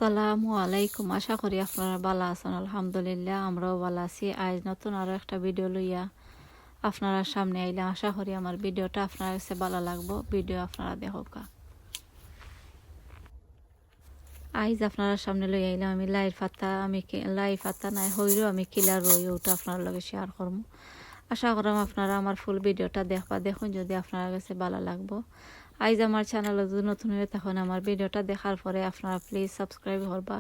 আসসালামু আলাইকুম। আশা করি আপনারা ভালো আছেন। আলহামদুলিল্লাহ আমরাও ভালো আছি। আজ নতুন আরো একটা ভিডিও লইয়া আপনারা সামনে আইলাম। আশা করি আমার ভিডিওটা আপনার কাছে ভালো লাগবো। ভিডিও আপনারা দেখোকা। আইজ আপনারা সামনে লই আইলাম আমি লাই পাতা নাই হইরো আমি কিলা রই ওটা আপনার লগে শেয়ার করবো। আশা করলাম আপনারা আমার ফুল ভিডিওটা দেখুন যদি আপনার কাছে ভালো লাগবো। আইজ আমার চ্যানেলে যদি নতুন হয়ে তখন আমার ভিডিওটা দেখার পরে আপনারা প্লিজ সাবস্ক্রাইব করবা।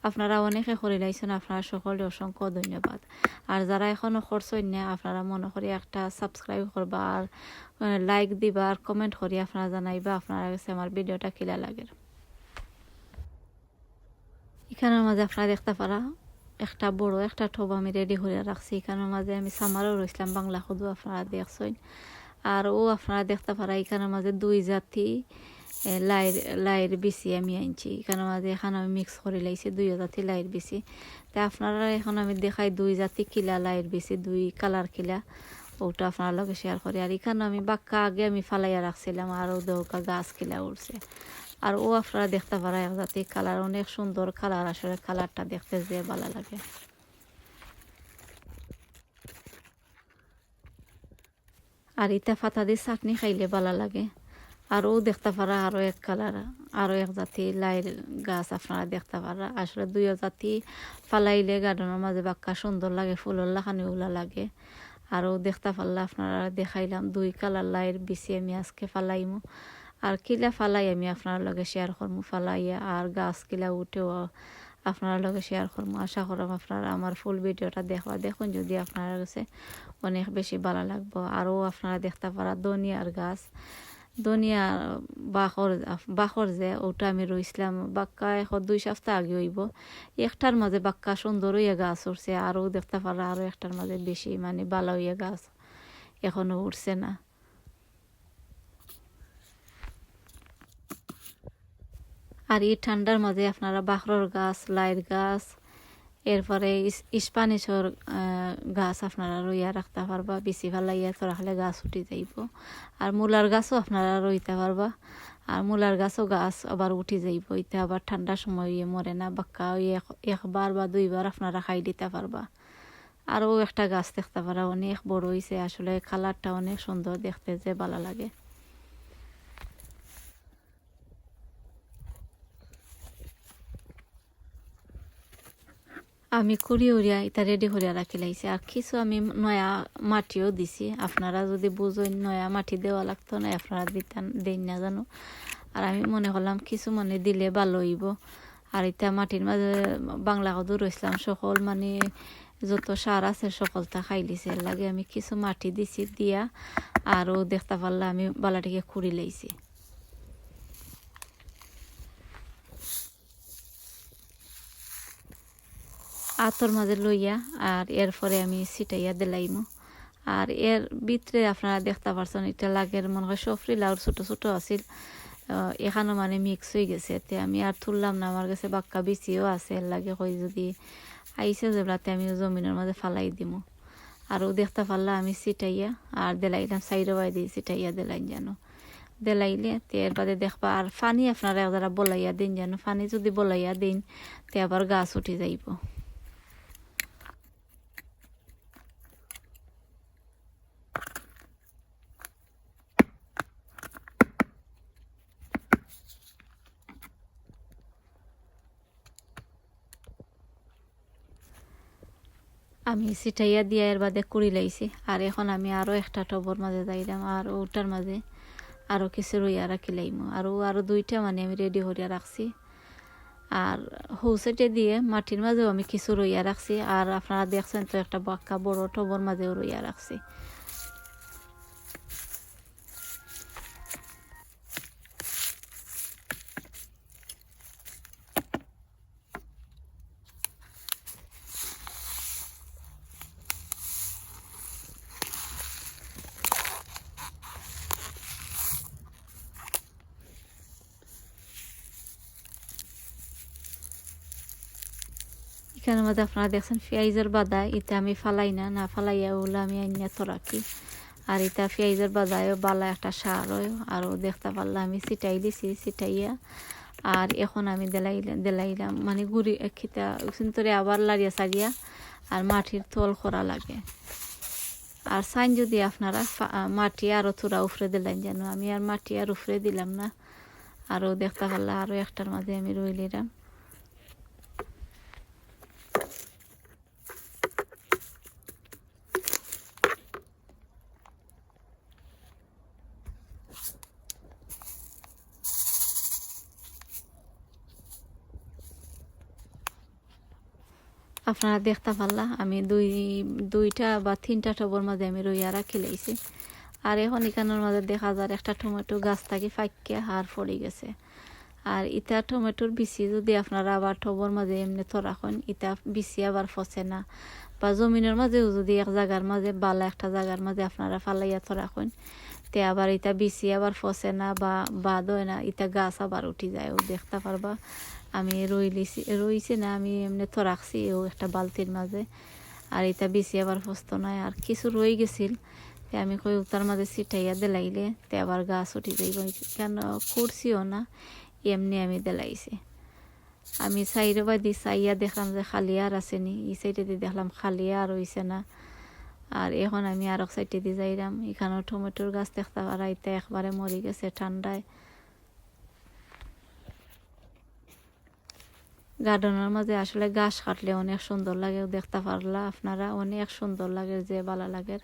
আপনারা অনেকে করে লাইছেন, আপনারা সকলে অসংখ্য ধন্যবাদ। আর যারা এখনও করছেন না আপনারা মনে করি একটা সাবস্ক্রাইব করবা আর লাইক দিবা আর কমেন্ট করি আপনারা জানাইবা আপনারা কাছে আমার ভিডিওটা কিলা লাগে। এখানের মাঝে আপনারা দেখতে পারা একটা বড় একটা টব আমি রেডি করে রাখছি। এখানের মাঝে আমি সামারও রইছিলাম বাংলা খুদু আপনারা দেখছেন। আর ও আপনারা দেখতে পারা এখানের মাঝে দুই জাতি লাইয়ের বিচি আমি আনছি। এখানের মাঝে এখন আমি মিক্স করে লাইছি দুই জাতি লাইয়ের বিচি। তাই আপনারা এখন আমি দেখাই দুই জাতি কিলা লাইয়ের বিচি দুই কালার কিলা ওটা আপনার লগে শেয়ার করি। আর এখানে আমি বাক্কা আগে আমি ফালাইয়া রাখছিলাম আর ও দৌকা গাছ কিলা উঠছে। আর ও আপনারা দেখতে পারা এক জাতি কালার অনেক সুন্দর কালার, আসলে কালারটা দেখতে যে ভালো লাগে। আর ইটা ফাতা দিয়ে চাটনি খাইলে ভালো লাগে। আর ও দেখতে পারা আরো এক কালার আরো এক জাতি লাইয়ের গাছ আপনারা দেখতে পারা। আসলে দুই জাতি ফালাইলে গার্ডেনের মাঝে বাক্কা সুন্দর লাগে, ফুলের লাখানি ওগুলা লাগে। আরও দেখতে পারলে আপনারা দেখাইলাম দুই কালার লাইয়ের বিচি আমি আজকে ফালাইমু। আর কিলা ফালাই আমি আপনার লগে শেয়ার করবো ফালাইয়া আর গাছ কিলা উঠেও আপনার লগে শেয়ার করবো। আশা করলাম আপনারা আমার ফুল ভিডিওটা দেখুন যদি আপনার কাছে অনেক বেশি ভালো লাগবো। আরও আপনারা দেখতে পারা ধনিয়ার গাছ, ধনিয়া বাখর যে ওটা আমি রইছিলাম বাক্কা এখন 2 সপ্তাহ আগে হইব। একটার মাঝে বাক্কা সুন্দর হইয়া গাছ উঠছে। আরও দেখতে পারা আরও একটার মাঝে বেশি মানে ভালো হইয়া গাছ এখনো উঠছে না। আর এই ঠান্ডার মাঝে আপনারা বাখরর গাছ লাইয়ের গাছ এরপরে স্প্যানিশর গাছ আপনারা রইয়া রাখতে পারবা। বেশি ফালাইয়া তো রাখলে গাছ উঠে যাইব। আর মূলার গাছও আপনারা রইতে পারবা। আর মূলার গাছও গাছ আবার উঠে যাইব। এটা আবার ঠান্ডার সময় মরে না বাক্কা একবার বা 2বার আপনারা খাই দিতে পারবা। আরও একটা গাছ দেখতে পারা অনেক বড় হয়েছে, আসলে কালারটা অনেক সুন্দর দেখতে যে ভালো লাগে। আমি করি উড়িয়া এটা রেডি করিয়া রাখি লাইছি। আর কিছু আমি নয়া মাটিও দিছি, আপনারা যদি বুঝেন নয়া মাটি দেওয়া লাগতো না আপনারা দেন না জানো। আর আমি মনে করলাম কিছু মানে দিলে ভালো হইব। আর এটা মাটির মাঝে বাংলা কদু রইছিলাম সকল মানে যত সার আছে সকলটা খাই লিছে, এর লাগে আমি কিছু মাটি দিছি দিয়া আরও দেখতে পারলে আমি বালাটিকে খুঁড়ি লাইছি। আতর মাঝে লইয়া আর এরপরে আমি ছিটাইয়া দিলাইমু। আর এর ভিতরে আপনারা দেখতে পারছেন এটা লাগের মনে হয় সফরি লাউর ছোটো ছোটো আছিল, এখানে মানে মিক্স হয়ে গেছে। এতে আমি আর তুললাম না, আমার কাছে বাক্কা বিচিও আছে। এর লাগে কই যদি আইসে যেগুলাতে আমি জমিনের মাঝে ফালাই দিমু। আরও দেখতে পারলাম আমি ছিটাইয়া আর দিলাইলাম সাইডে বাই দিয়ে ছিটাইয়া দিলাইন যেন দিলাইলে এর বাদে দেখবা। আর ফানি আপনারা যারা বলাইয়া দিন যেন ফানি যদি বলাইয়া দিন তে আবার গাছ উঠে যাইব। আমি ছিটাইয়া দিয়া এর বাদে কুড়ি লাইছি। আর এখন আমি আরও একটা টবর মাঝে যাইলাম আর ওটার মাঝে আরও কিছু রইয়া রাখি লাইমু। আরও 2টা মানে আমি রেডি করিয়া রাখছি। আর হৌসেটে দিয়ে মাটির মাঝেও আমি কিছু রইয়া রাখছি। আর আপনারা দেখছেন তো একটা বাক্কা বড় টবর মাঝেও রইয়া রাখছি। এখানের মধ্যে আপনারা দেখছেন পেঁয়াজের বাদা, এটা আমি ফালাই না ফালাইয়া ওগুলো আমি আনিয়া তো রাখি। আর এটা পেঁয়াজের বাদায়ও বালা একটা সার হয়। আরও দেখতে পারলে আমি ছিটাই দিছি, ছিটাইয়া আর এখন আমি দেলাইলাম মানে গুড়ি খিতা সিন্তরে আবার লাড়িয়া সারিয়া আর মাটির তল করা লাগে। আর সাইন যদি আপনারা মাটি আরও থোড়া উফরে দিলেন যেন, আমি আর মাটি আর উফরে দিলাম না। আরও দেখতে পারলা আরও একটার মাঝে আমি রইলিলাম। আপনারা দেখতে পারলা আমি দুইটা বা তিনটা টবের মাঝে আমি রইয়া রাখি লাইছি। আর এখন এখানের মাঝে দেখা যায় একটা টমেটো গাছ থাকি ফাঁকিয়া হার পড়ে গেছে। আর ইটা টমেটোর বিচি যদি আপনারা আবার টবের মাঝে এমনি তো রাখেন, ইটা বিচি আবার ফসে না। বা জমিনের মাঝেও যদি এক জায়গার মাঝে বালা একটা জায়গার মাঝে আপনারা ফালাইয়া তো রাখেন, তে আবার ইটা বিচি আবার ফসে না বা বাদ হয় না, ইটা গাছ আবার উঠি যায়। ও দেখতে পারবা আমি রইছি না, আমি এমনি তো রাখছি ও একটা বালতির মাঝে। আর এটা বিচি আবার ফসতো নয়। আর কিছু রয়ে গেছিল, তে আমি কই তার মাঝে ছিটাইয়া দিলাইলে তে আবার গাছ উঠি যাইব, কেন করছিও না, এমনি আমি দিলাইছি। আমি সাইডে বাদি চাইয়া দেখলাম যে খালি আর আসেনি, এই সাইডে দিয়ে দেখলাম খালি আর হইছে না। আর এখন আমি আর এক সাইডে দিয়ে যাইলাম, এখানেও টমেটোর গাছ দেখতে পারা, এটা একবারে মরে গেছে ঠান্ডায়। গার্ডেনের মাঝে আসলে গাছ কাটলে অনেক সুন্দর লাগে, দেখতে পারলা আপনারা, অনেক সুন্দর লাগে, যে ভালো লাগে।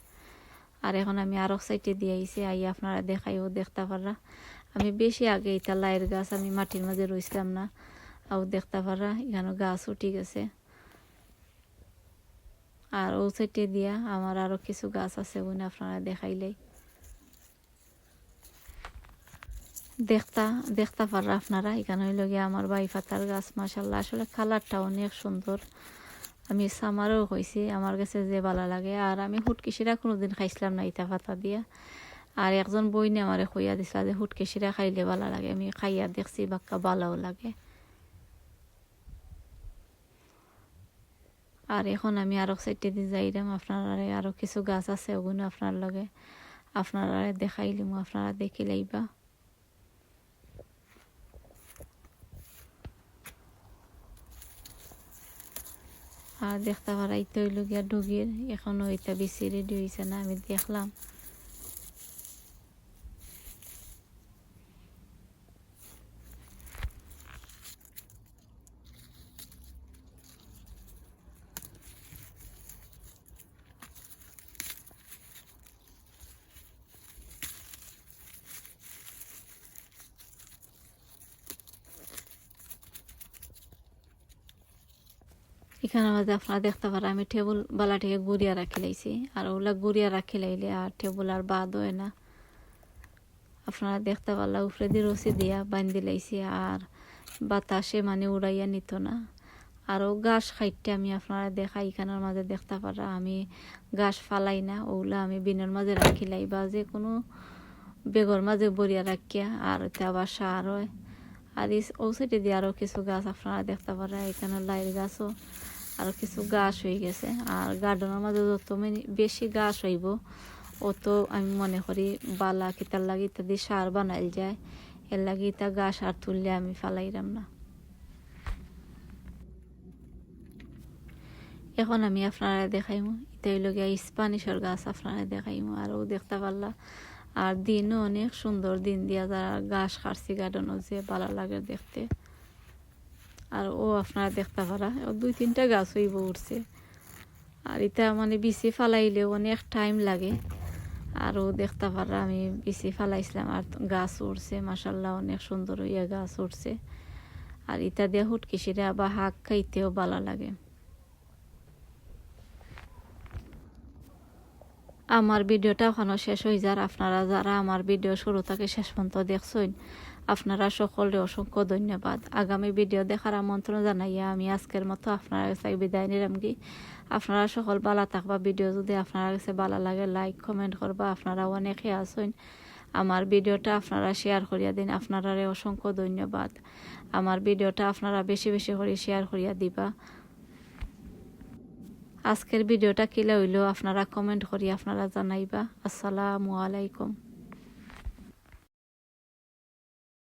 আর এখন আমি আরও সাইডে দিয়ে আইছি, আই আপনারা দেখাইও দেখতে পাররা। আমি বেশি আগে এটা লাইয়ের গাছ আমি মাটির মাঝে রইছিলাম না, আর দেখতে পাররা এখানে গাছ উঠে গেছে। আর ও সাইডে দিয়া আমার আরও কিছু গাছ আছে, ওখানে আপনারা দেখাইলেই দেখতে পাররা আপনারা। এখানে হইল গিয়ে আমার বাই পাতার গাছ, মাশাল্লাহ আসলে কালারটা অনেক সুন্দর। আমি সামারও কইছি আমার কাছে যে ভালো লাগে। আর আমি হুটকিসিরা কোনোদিন খাইছিলাম না ইটা পাতা দিয়া। আর একজন বইনে আমারে কইয়া দিছিল যে হুটকিসিরা খাইলে ভালো লাগে, আমি খাইয়া দেখছি বাক্কা ভালোও লাগে। আর এখন আমি আরো সাইডে দিয়ে যাইলাম, আপনারা আরো কিছু গাছ আছে ওগুলো আপনার লগে আপনারা দেখাইলিম, আপনারা দেখি লাইবা। আর দেখতে পারা ইতো হইল গিয়া ডুগির, এখনো এটা বেশি রেডি হয়েছে না, আমি দেখলাম। এখানে মাঝে আপনারা দেখতে পারা আমি টেবুল বালাটিকে গুড়িয়া রাখি লাইছি। আর ওগুলা গুড়িয়া রাখি লাইলে আর টেবুল আর বাদ হয় না। আপনারা দেখতে পারলা উপরে দিয়ে রসি দিয়া বান্ধি লাইছি, আর বাতাসে মানে উড়াইয়া নিত না। আরও গাছ খাইতে আমি আপনারা দেখাই, এখানের মাঝে দেখতে পারা আমি গাছ ফালাই না, ওগুলা আমি বিনের মাঝে রাখি লাই বা যে কোনো বেগর মাঝে বরিয়া রাখিয়া, আর এটা আবার সার হয়। আর ও সাইডে দিয়ে আরও কিছু গাছ আপনারা দেখতে পারা, এখানে লাইর গাছও আরও কিছু গাছ হয়ে গেছে। আর গার্ডেনের মাঝে যত বেশি গাছ হইব অত আমি মনে করি বালা কিতার লাগে ইত্যাদি সার বানাইল যায়, এর লাগে ইতা গাছ আর তুললে আমি ফালাইলাম না। এখন আমি আপনারা দেখাইমু, এটা হইল গিয়া স্প্যানিশের গাছ আপনারা দেখাইমু। আর ও দেখতে পারলা আর দিনও অনেক সুন্দর, দিন দিয়া যারা গাছ কাটছি গার্ডেনও যে ভালো লাগে দেখতে। আর ও আপনারা দেখতে পারা দুই তিনটা গাছ হইব উঠছে। আর এটা মানে বিচি ফালাইলেও অনেক টাইম লাগে। আর ও দেখতে পারা আমি বিচি ফালাইছিলাম আর গাছ উঠছে, মাশাল্লাহ অনেক সুন্দর হইয়া গাছ উঠছে। আর ইটা দিয়ে হুটকিসিরা বা শাক খাইতেও ভালো লাগে। আমার ভিডিওটা এখনো শেষ হয়ে যার, আপনারা যারা আমার ভিডিও শুরু থেকে শেষ পর্যন্ত দেখছেন আপনারা সকলে অসংখ্য ধন্যবাদ। আগামী ভিডিও দেখার আমন্ত্রণ জানাইয়া আমি আজকের মতো আপনারা কাছে বিদায় নিলাম কি। আপনারা সকল ভালো থাকবা। ভিডিও যদি আপনারা কাছে ভালো লাগে লাইক কমেন্ট করবা। আপনারা অনেকে আছেন, আমার ভিডিওটা আপনারা শেয়ার করিয়া দিন, আপনারা অসংখ্য ধন্যবাদ। আমার ভিডিওটা আপনারা বেশি বেশি করে শেয়ার করিয়া দিবা। আজকের ভিডিওটা কিলা হইলো আপনারা কমেন্ট করি আপনারা জানাইবা। আসসালামু আলাইকুম।